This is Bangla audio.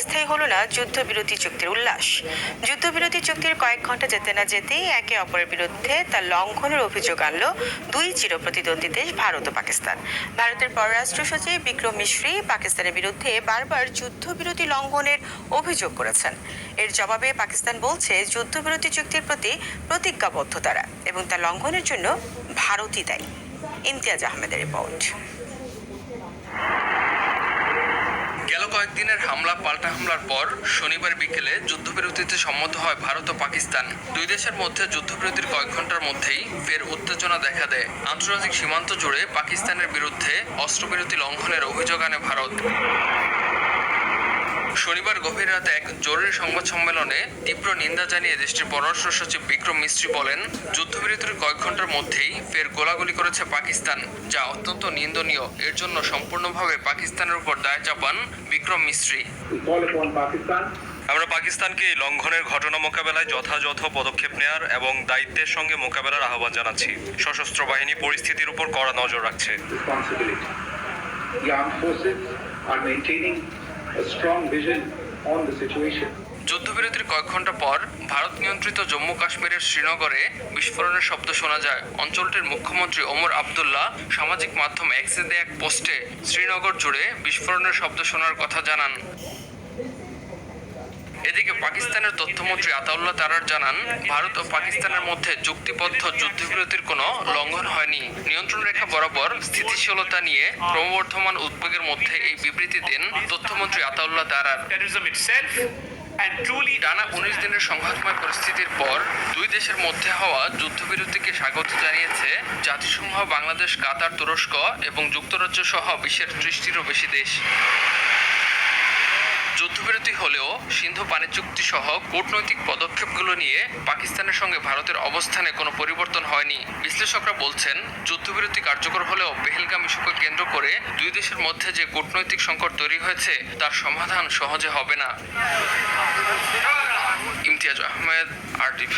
স্থায়ী হলো না যুদ্ধবিরতি চুক্তির উল্লাস। যুদ্ধবিরতি চুক্তির কয়েক ঘন্টা যেতে না যেতেই একে অপরের বিরুদ্ধে তার লঙ্ঘনের অভিযোগ আনল দুই চিরপ্রতিদ্বন্দ্বী দেশ ভারত ও পাকিস্তান। ভারতের পররাষ্ট্র সচিব বিক্রম মিশ্রি পাকিস্তানের বিরুদ্ধে বারবার যুদ্ধবিরতি লঙ্ঘনের অভিযোগ করেছেন। এর জবাবে পাকিস্তান বলছে যুদ্ধবিরতি চুক্তির প্রতি প্রতিজ্ঞাবদ্ধ তারা এবং তা লঙ্ঘনের জন্য ভারতই দায়ী। ইমতিয়াজ আহমেদের রিপোর্ট। গেল কয়েকদিনের হামলা পাল্টা হামলার পর শনিবার বিকেলে যুদ্ধবিরতিতে সম্মত হয় ভারত ও পাকিস্তান। দুই দেশের মধ্যে যুদ্ধবিরতির কয়েক ঘন্টার মধ্যেই ফের উত্তেজনা দেখা দেয়। আন্তর্জাতিক সীমান্ত জুড়ে পাকিস্তানের বিরুদ্ধে অস্ত্রবিরতি লঙ্ঘনের অভিযোগ আনে ভারত। শনিবার গভীর রাতে এক জরুরি সংবাদ সম্মেলনে তীব্র নিন্দা জানিয়ে দেশটির পররাষ্ট্র সচিব বিক্রম মিশ্রি বলেন, যুদ্ধবিরতির কয়েক ঘন্টার মধ্যেই ফের গোলাগুলি করেছে পাকিস্তান, যা অত্যন্ত নিন্দনীয়। এর জন্য সম্পূর্ণভাবে পাকিস্তানের উপর দায় চাপান বিক্রম মিশ্রি। আমরা পাকিস্তানকে লঙ্ঘনের ঘটনা মোকাবেলায় যথাযথ পদক্ষেপ নেয়ার এবং দায়িত্বের সঙ্গে মোকাবেলার আহ্বান জানাচ্ছি। সশস্ত্র বাহিনী পরিস্থিতির উপর কড়া নজর রাখছে। যুদ্ধবিরতির কয়েক ঘন্টা পর ভারত নিয়ন্ত্রিত জম্মু কাশ্মীরের শ্রীনগরে বিস্ফোরণের শব্দ শোনা যায়। অঞ্চলটির মুখ্যমন্ত্রী ওমর আবদুল্লাহ সামাজিক মাধ্যম এক্সে দেয়া এক পোস্টে শ্রীনগর জুড়ে বিস্ফোরণের শব্দ শোনার কথা জানান। এদিকে পাকিস্তানের তথ্যমন্ত্রী আতাউল্লাহ তারার জানান, ভারত ও পাকিস্তানের মধ্যে চুক্তিবদ্ধ যুদ্ধবিরতির কোনো লঙ্ঘন হয়নি। নিয়ন্ত্রণ রেখা বরাবর স্থিতিশীলতা নিয়ে ক্রমবর্ধমান উদ্বেগের মধ্যে এই বিবৃতি দেন তথ্যমন্ত্রী আতাউল্লাহ তারার। টানা 19 দিনের সংঘাতময় পরিস্থিতির পর দুই দেশের মধ্যে হওয়া যুদ্ধবিরতিকে স্বাগত জানিয়েছে জাতিসংঘ, বাংলাদেশ, কাতার, তুরস্ক এবং যুক্তরাজ্য সহ বিশ্বের 30টিরও বেশি দেশ। যুদ্ধবিরতি হলেও সিন্ধু পানি চুক্তি সহ কূটনৈতিক পদক্ষেপগুলো নিয়ে পাকিস্তানের সঙ্গে ভারতের অবস্থানে কোনো পরিবর্তন হয়নি। বিশ্লেষকরা বলছেন, যুদ্ধবিরতি কার্যকর হলেও পেহেলগাম ইস্যুকে কেন্দ্র করে দুই দেশের মধ্যে যে কূটনৈতিক সংকট তৈরি হয়েছে তার সমাধান সহজে হবে না। ইমতিয়াজ আহমেদ, RTV।